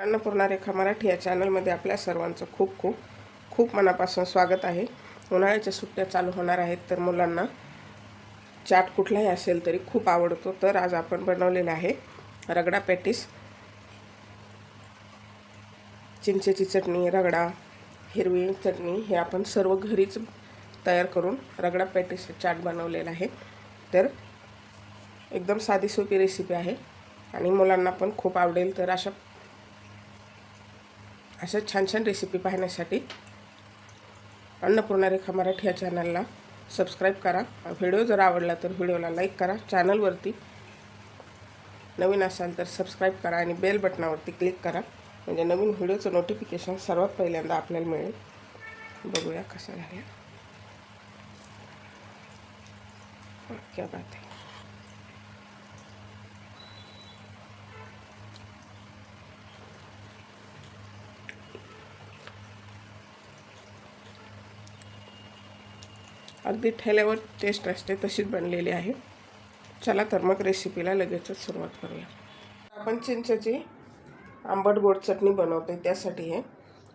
अन्नपूर्णा रेखा मराठी या चॅनलमध्ये आपल्या सर्वांचं खूप खूप खूप मनापासून स्वागत आहे। उन्हाळ्याच्या सुट्ट्या चालू होणार आहेत, तर मुलांना चाट कुठलाही असेल तरी खूप आवडतो। तर आज आपण बनवलेला आहे रगडा पॅटीस। चिंचेची चटणी, रगडा, हिरवी चटणी हे आपण सर्व घरीच तयार करून रगडा पॅटीस चाट बनवलेला आहे। तर एकदम साधी सोपी रेसिपी आहे आणि मुलांना पण खूप आवडेल। तर अशा छान छान रेसिपी पाहण्यासाठी अन्नपूर्णा रेखा मराठी या चॅनलला सबस्क्राईब करा। व्हिडिओ जर आवडला तर व्हिडिओला लाईक करा। चॅनलवरती नवीन असाल तर सबस्क्राईब करा आणि बेल बटनावरती क्लिक करा, म्हणजे नवीन व्हिडिओचं नोटिफिकेशन सर्वात पहिल्यांदा आपल्याला मिळेल। बघूया कसं झालं। क्या बात है। अगदी ठेल्यावर टेस्ट असते तशीच बनलेली आहे। चला तर मग रेसिपीला लगेचच सुरुवात करूया। आपण चिंचेची आंबट गोड चटणी बनवते, त्यासाठी हे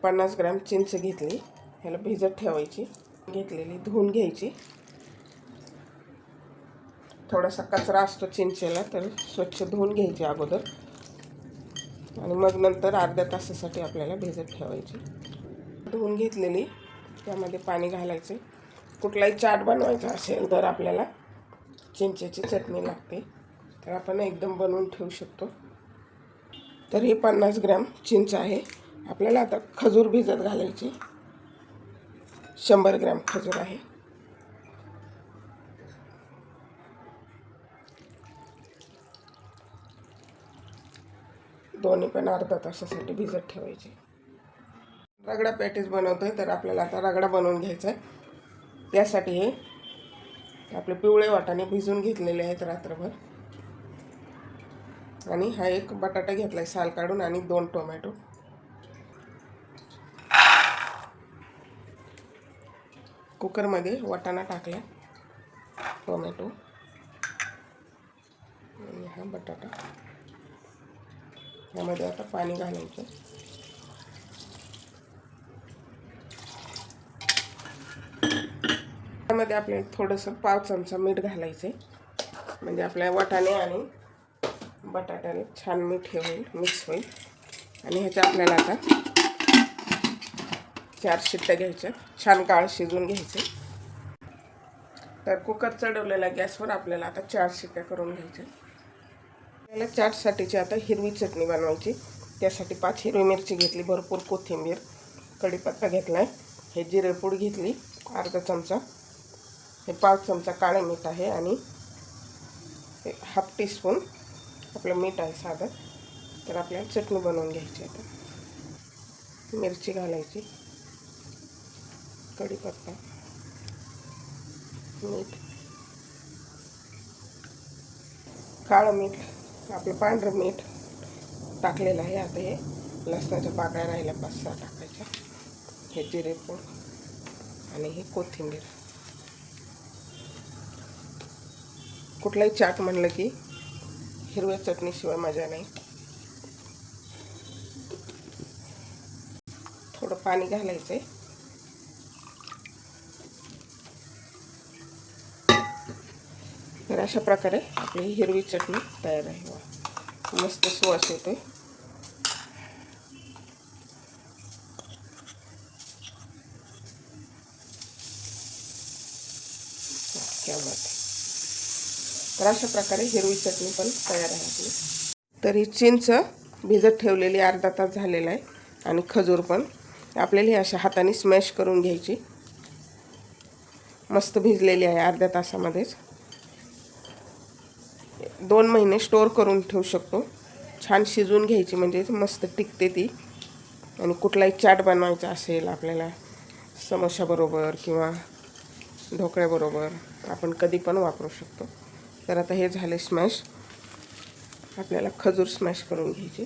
50 ग्रॅम चिंच घेतली, ह्याला भिजत ठेवायची, घेतलेली धुवून घ्यायची। थोडासा कचरा असतो चिंचेला, तर स्वच्छ धुवून घ्यायची अगोदर आणि मग नंतर अर्ध्या तासासाठी आपल्याला भिजत ठेवायची। धुवून घेतलेली त्यामध्ये पाणी घालायचे। कुठलाही चाट बनवायचा असेल तर आपल्याला चिंचेची चटणी लागते, तर आपण एकदम बनवून ठेवू शकतो। तर हे 50 ग्रॅम चिंच आहे। आपल्याला आता खजूर भिजत घालायची, 100 ग्रॅम खजूर आहे। दोन्ही पण अर्धा तासासाठी भिजत ठेवायचे। रगडा पॅटीस बनवतोय, तर आपल्याला आता रगडा बनवून घ्यायचा आहे। त्यासाठी हे आपले पिवळे वाटाणे भिजून घेतलेले आहेत रात्रभर, आणि हा एक बटाटा घेतलाय साल काढून, आणि 2 टोमॅटो। कुकरमध्ये वाटाणा टाकला, टोमॅटो आणि हा बटाटा, यामध्ये आता पाणी घालायचं। त्यामध्ये आपल्याला थोडंसं 1/2 चमचा मीठ घालायचं, म्हणजे आपल्या वाटाणे आणि बटाट्याला छान मीठ होईल, मिक्स होईल। आणि ह्याच्या आपल्याला आता 4 शिट्ट्या घ्यायच्या, छान काळ शिजून घ्यायचे। तर कुकर चढवलेला गॅसवर आपल्याला आता 4 शिट्ट्या करून घ्यायच्या। आपल्याला चाटसाठीची आता हिरवी चटणी बनवायची। त्यासाठी 5 हिरवी मिरची घेतली, भरपूर कोथिंबीर, कढीपत्ता घेतलाय, हे जिरेपूड घेतली अर्धा चमचा, हे 5 चमचा काळे मीठ आहे, आणि 1/2 टीस्पून आपलं मीठ आहे साधं। तर आपल्याला चटणी बनवून घ्यायची आहे। आता मिरची घालायची, कढीपत्ता, मीठ, काळं मीठ, आपलं पांढरं मीठ टाकलेलं आहे। आता हे लसणाच्या पाकळ्या राहिल्या 5-6 टाकायच्या, हे जिरेपूड आणि हे कोथिंबीर। कुठलाही चाट म्हणलं की हिरव्या चटणीशिवाय मजा नाही। थोडं पाणी घालायचं, तर अशा प्रकारे आपली हिरवी चटणी तयार आहे। मस्त सुवास येतोय। क्या बात आहे। तर अशा प्रकारे हिरवी चटणी पण तयार आहे आपली। तर ही चिंच भिजत ठेवलेली अर्धा तास झालेला आहे, आणि खजूर पण आपल्याला ही अशा हाताने स्मॅश करून घ्यायची। मस्त भिजलेली आहे अर्ध्या तासामध्येच। 2 महिने स्टोअर करून ठेवू शकतो। छान शिजून घ्यायची, म्हणजे मस्त टिकते ती। आणि कुठलाही चाट बनवायचा असेल आपल्याला, समोशाबरोबर किंवा ढोकळ्याबरोबर, आपण कधी पण वापरू शकतो। तर आता हे झाले स्मॅश, आपल्याला खजूर स्मॅश करून घ्यायची।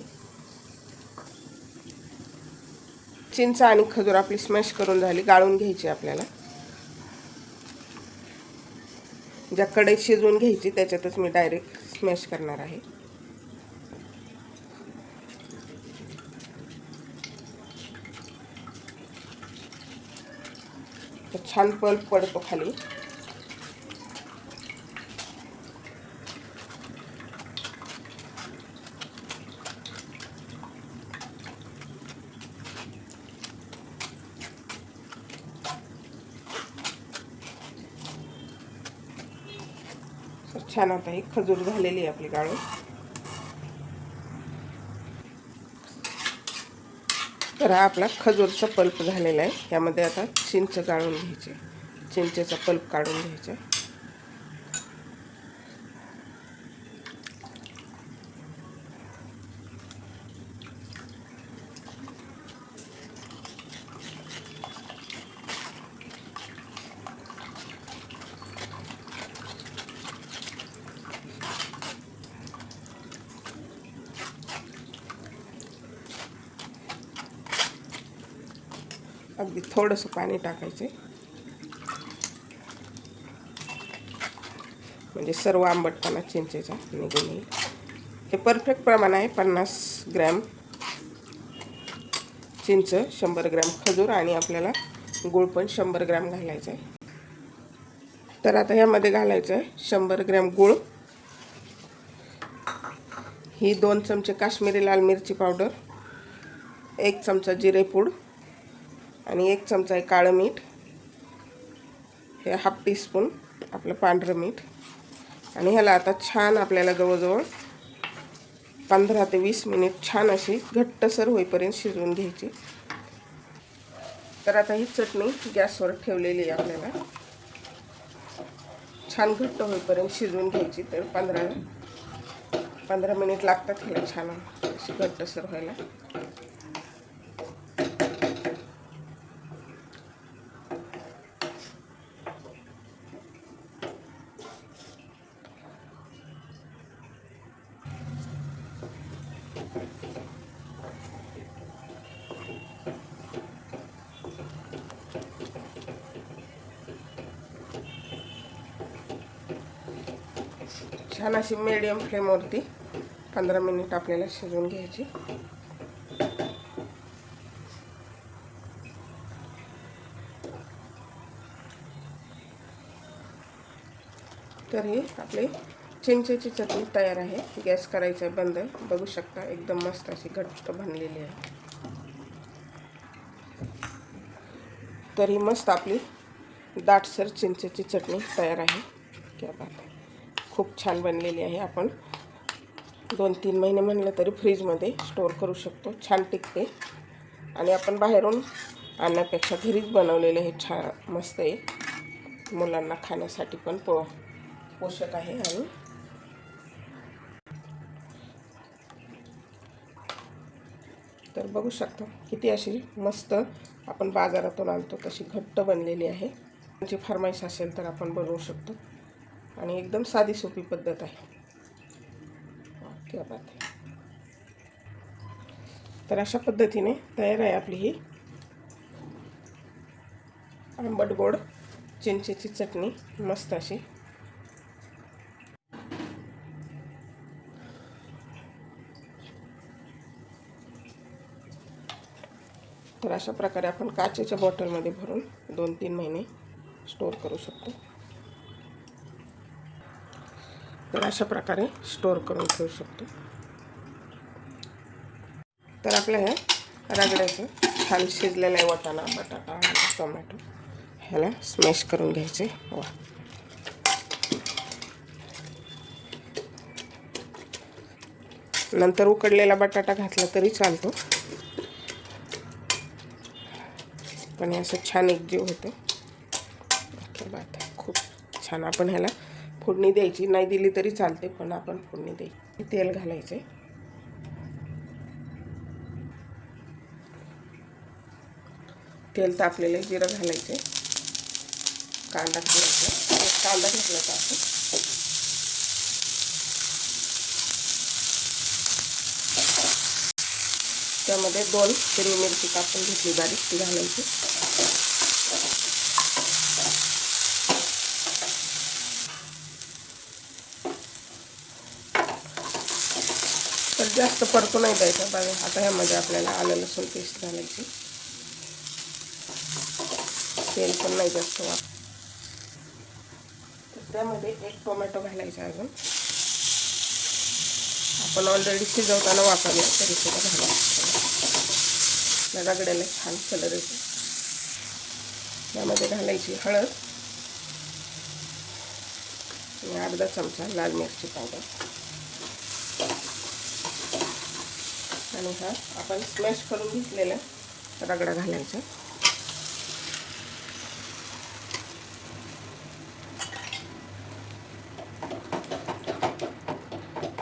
चिंच आणि खजूर आपली स्मॅश करून झाली, गाळून घ्यायची आपल्याला। ज्या कढईत शिजवून घ्यायची त्याच्यातच मी डायरेक्ट स्मॅश करणार आहे। तर छान पल्प पडतो खाली. छान आता ही खजूर झालेली आहे आपली गाळून. तर हा आपला खजूरचा पल्प झालेला आहे. यामध्ये आता चिंच गाळून घ्यायची. चिंचेचा पल्प काढून घ्यायचा. अगदी थोडंसं पाणी टाकायचं म्हणजे सर्व आंबटपणा चिंचेचा निघून येईल. हे परफेक्ट प्रमाण आहे. 50 ग्रॅम चिंच, 100 ग्रॅम खजूर आणि आपल्याला गूळ पण 100 ग्रॅम घालायचं आहे. तर आता ह्यामध्ये घालायचं आहे 100 ग्रॅम गूळ, ही 2 चमचे काश्मीरी लाल मिरची पावडर, 1 चमचा जिरेपूड आणि 1 चमचा आहे काळं मीठ, हे हाफ टीस्पून आपलं पांढरं मीठ. आणि ह्याला आता छान आपल्याला जवळजवळ 15 ते 20 मिनिट छान अशी घट्टसर होईपर्यंत शिजवून घ्यायची. तर आता ही चटणी गॅसवर ठेवलेली आहे. आपल्याला छान घट्ट होईपर्यंत शिजवून घ्यायची. तर 15 मिनिट लागतात ह्याला छान अशी घट्टसर व्हायला. छान अशी मीडियम फ्लेमवरती 15 मिनिट आपल्याला शिजवून घ्यायची. तर ही आपली चिंचेची चटणी तयार आहे. गॅस करायचा आहे बंद. बघू शकता एकदम मस्त अशी घट्ट बनलेली आहे. तर ही मस्त आपली दाटसर चिंचेची चटणी तयार आहे. क्या बात आहे, खूप छान बनलेली आहे. आपण 2-3 महिने म्हणलं तरी फ्रीजमध्ये स्टोअर करू शकतो. छान टिकते आणि आपण बाहेरून आणण्यापेक्षा घरीच बनवलेले हे छान मस्त आहे. मुलांना खाण्यासाठी पण पोषक आहे. आणि तर बघू शकता किती अशी मस्त आपण बाजारातून आणतो तशी घट्ट बनलेली आहे. त्यांची फरमाईश असेल तर आपण बनवू शकतो आणि एकदम साधी सोपी पद्धत आहे. क्या बात आहे. तर अशा पद्धतीने तयार आहे आपली ही आंबट गोड चिंचेची चटणी मस्त अशी. तर अशा प्रकारे आपण काचेच्या बॉटलमध्ये भरून 2-3 महिने स्टोअर करू शकतो. तर अशा प्रकारे स्टोअर करून ठेवू शकतो. तर आपल्या ह्या रगड्याचं छान शिजलेला आहे वाटाणा, बटाटा आणि टोमॅटो, ह्याला स्मॅश करून घ्यायचे. वा, नंतर उकडलेला बटाटा घातला तरी चालतो, पण असं छान एकजीव होतं. ओके, बात आहे, खूप छान. आपण ह्याला फोडणी द्यायची, नाही दिली तरी चालते, पण आपण फोडणी द्यायची. तेल घालायचे, तेल तापलेलं जिरं घालायचे, कांदा घालायचा. कांदा घेतला तर आपण त्यामध्ये 2 हिरवी मिरची कापून घेतली बारीक, ती घालायची. तर जास्त परतू नाही द्यायचं. बघा आता ह्यामध्ये आपल्याला आलं लसूण पेस्ट घालायची. तेल पण नाही जास्त वापर. तर त्यामध्ये एक टोमॅटो घालायचा अजून. आपण ऑलरेडी शिजवताना वापरला तरी सुद्धा घालायचं. रगड्याला छान कलर येतो. त्यामध्ये घालायची हळद आणि अर्धा चमचा लाल मिरची पावडर आणि हा आपण स्मॅश करून घेतलेला रगडा घालायचा.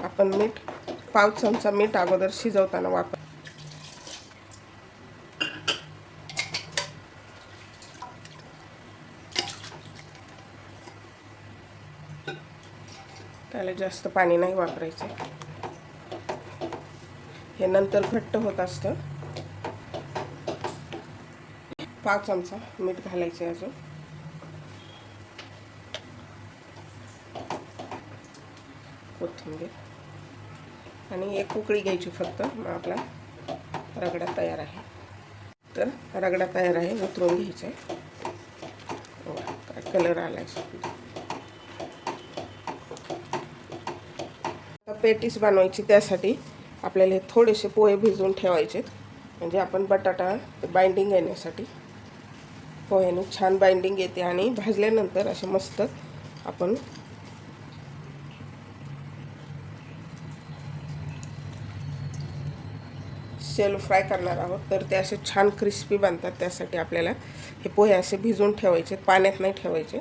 आपण मीठ पाव चमचा मीठ अगोदर शिजवताना वापर. त्याला जास्त पाणी नाही वापरायचं. हे नंतर घट्ट होत असतं. पाव चमचा मीठ घालायचे अजून. कोथिंबीर आणि एक उकळी घ्यायची फक्त. मग आपला रगडा तयार आहे. तर रगडा तयार आहे. उतरून घ्यायचा आहे. काय कलर आला आहे. पेटीस बनवायची त्यासाठी आपल्याला हे थोडेसे पोहे भिजवून ठेवायचे. म्हणजे आपण बटाटा बाइंडिंग येण्यासाठी पोह्याने छान बाइंडिंग येते आणि भाजल्यानंतर असे मस्त आपण शॅलो फ्राय करणार आहोत. तर ते असे छान क्रिस्पी बनतात. त्यासाठी आपल्याला हे पोहे असे भिजवून ठेवायचे, पाण्यात नाही ठेवायचे.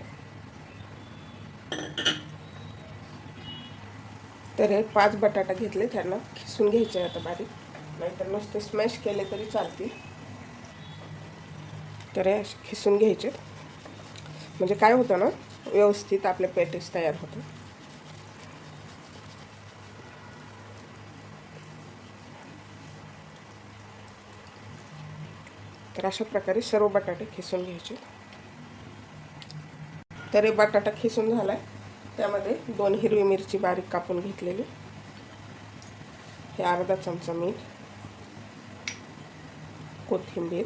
तर हे 5 बटाटा घेतले, त्यांना खिसून घ्यायचे आता बारीक. नाहीतर नुसते स्मॅश केले तरी चालतील. तर हे खिसून घ्यायचे. म्हणजे काय होतं ना, व्यवस्थित आपले पॅटीस तयार होतात. तर अशा प्रकारे सर्व बटाटे खिसून घ्यायचे. तर हे बटाटा खिसून झाला आहे. त्यामध्ये 2 हिरवी मिरची बारीक कापून घेतलेली, हे अर्धा चमचा मीठ, कोथिंबीर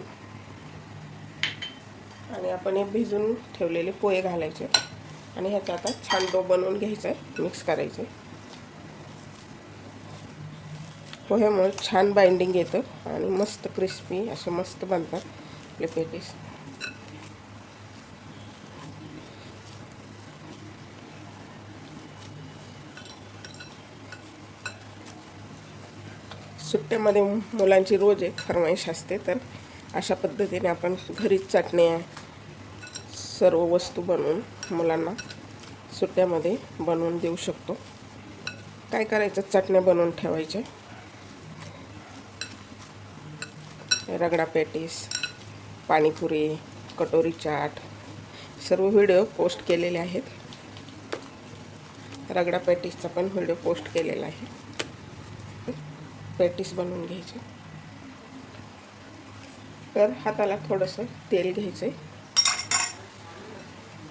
आणि आपण हे भिजून ठेवलेले पोहे घालायचे आणि ह्याचा आता छान डो बनवून घ्यायचा आहे. मिक्स करायचे. पोह्यामुळे छान बाइंडिंग येतं आणि मस्त क्रिस्पी असे मस्त बनतात आपले पेटीस. सुट्ट्यामध्ये मुलांची रोज एक फरमाईश असते. तर अशा पद्धतीने आपण घरीच चटण्या सर्व वस्तू बनवून मुलांना सुट्ट्यामध्ये बनवून देऊ शकतो. काय करायचं, चटण्या बनवून ठेवायच्या. रगडा पॅटीस, पाणीपुरी, कटोरी चाट सर्व व्हिडिओ पोस्ट केलेले आहेत. रगडा पॅटीसचा पण व्हिडिओ पोस्ट केलेला आहे. पॅटीस बनवून घ्यायचे. तर हाताला थोडंसं तेल घ्यायचं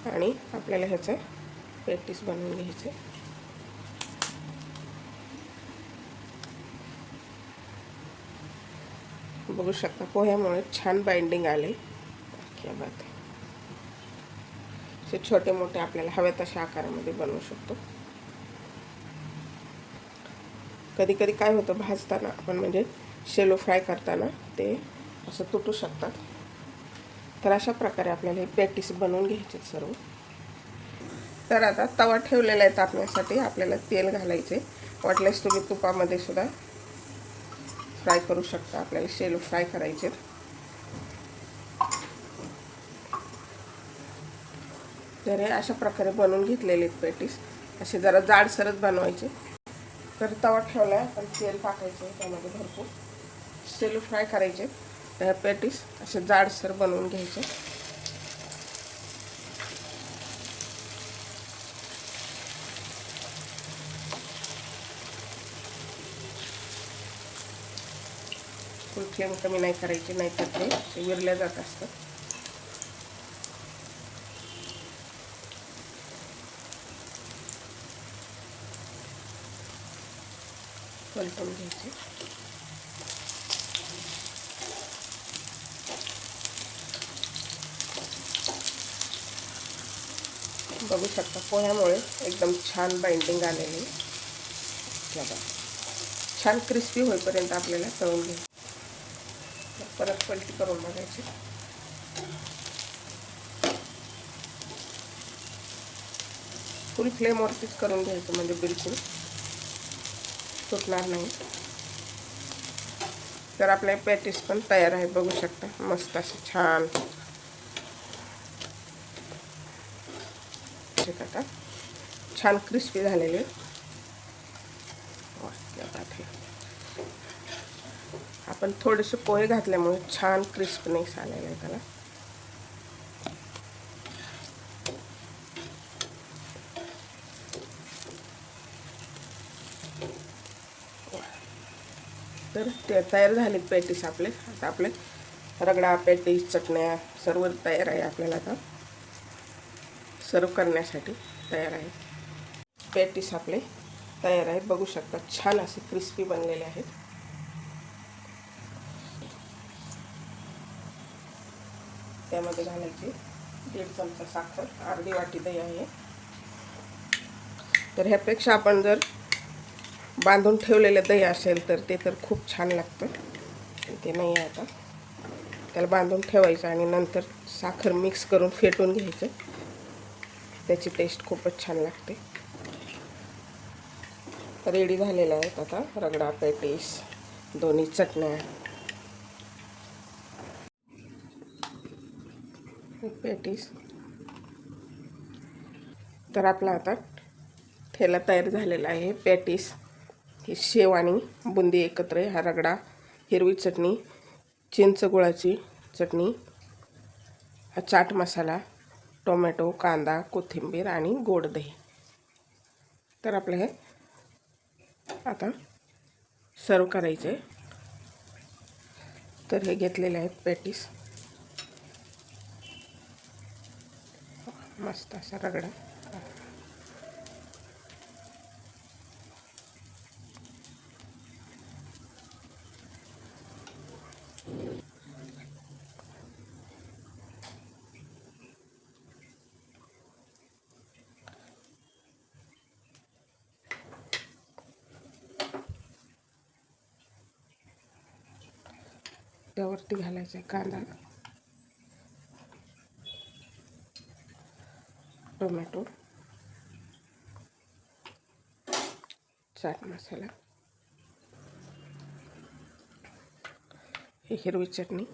आणि आपल्याला ह्याचं पॅटीस बनवून घ्यायचं. बघू शकता पोह्यामुळे छान बाइंडिंग आले. क्या बात आहे. असे छोटे मोठे आपल्याला हवे तशा आकारामध्ये बनवू शकतो. कधी कधी काय होतं, भाजताना आपण म्हणजे शॅलो फ्राय करताना ते असं तुटू शकतात. तर अशा प्रकारे आपल्याला हे पॅटीस बनवून घ्यायचे सर्व. तर आता तवा ठेवलेला आहे तापण्यासाठी. आपल्याला तेल घालायचे. वाटल्यास तुम्ही तुपामध्ये सुद्धा फ्राय करू शकता. आपल्याला शॅलो फ्राय करायचे. तर हे अशा प्रकारे बनवून घेतलेले पॅटीस असे जरा जाडसरच बनवायचे. तर तवा ठेवला आहे, आपण तेल टाकायचं, त्यामध्ये भरपूर शॅलो फ्राय करायचे. तर ह्या पॅटीस असे जाडसर बनवून घ्यायचे. फुल फ्लेम कमी नाही करायची, नाहीतर ते विरल्या जात असतात. परतून घ्यायचे. बघू शकता पोह्यामुळे एकदम छान बाइंडिंग आलेली. छान क्रिस्पी होईपर्यंत आपल्याला तळून घ्यायचं. परत पलटी करून बघायची. फुल फ्लेमवरतीच करून घ्यायचं म्हणजे बिलकुल तुटणार नाही. तर आपले पॅटीस पण तयार आहेत बघू शकता. मस्त असे छान आता छान क्रिस्पी झालेले. आपण थोडेसे पोहे घातल्यामुळे छान क्रिस्पनेस आलेला आहे त्याला. तर ते तयार झालेत पॅटीस आपले. आता आपले रगडा, पॅटीस, चटण्या सर्व तयार आहे. आपल्याला आता सर्व करण्यासाठी तयार आहे. पॅटीस आपले तयार आहेत बघू शकता. छान असे क्रिस्पी बनलेले आहेत. त्यामध्ये घालायचे 1.5 चमचा साखर, अर्धी वाटी दही आहे. तर ह्यापेक्षा आपण जर बांधून ठेवलेलं दही असेल तर ते तर खूप छान लागतं. ते नाही आहे. आता त्याला बांधून ठेवायचं आणि नंतर साखर मिक्स करून फेटून घ्यायचं. त्याची टेस्ट खूपच छान लागते. रेडी झालेल्या आहेत आता रगडा, पॅटीस, दोन्ही चटण्या. पॅटीस तर आपला आता ठेला तयार झालेला आहे. पॅटीस, ही शेव आणि बुंदी एकत्र आहे. हा रगडा, हिरवी चटणी, चिंच गुळाची चटणी, हा चाट मसाला, टोमॅटो, कांदा, कोथिंबीर आणि गोड दही. तर आपलं हे आता सर्व करायचे. तर हे घेतलेले आहेत पॅटीस. मस्त असा रगडा. त्यावरती घालायचा कांदा, टोमॅटो, चाट मसाला, ही हिरवी चटणी,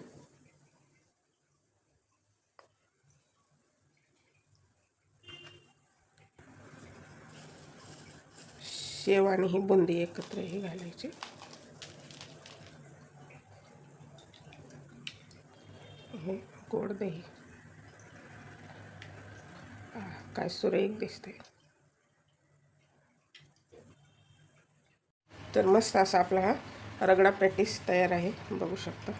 शेव आणि ही बुंदी एकत्र ही घालायची. हे गोड दही. काय सुरेख दिसते. तर मस्त असा आपला हा रगडा पॅटीस तयार आहे बघू शकता.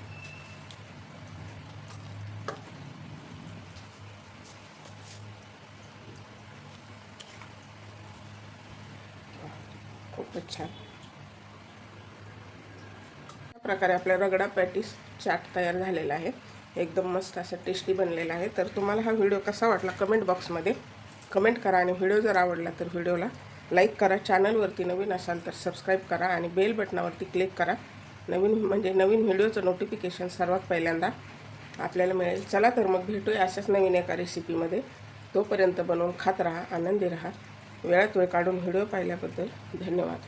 खूपच छान. अशा प्रकारे आपला रगडा पॅटीस चाट तयार झालेला आहे. एकदम मस्त असा टेस्टी बनलेला आहे. तर तुम्हाला हा व्हिडिओ कसा वाटला कमेंट बॉक्समध्ये कमेंट करा. आणि व्हिडिओ जर आवडला तर व्हिडिओला लाईक करा. चॅनलवरती नवीन असाल तर सबस्क्राईब करा आणि बेल बटनावरती क्लिक करा. नवीन व्हिडिओचं नोटिफिकेशन सर्वात पहिल्यांदा आपल्याला मिळेल. चला तर मग भेटूया अशाच नवीन एका रेसिपीमध्ये. तोपर्यंत बनवून खात राहा, आनंदी राहा. वेळात वेळ काढून व्हिडिओ पाहिल्याबद्दल धन्यवाद.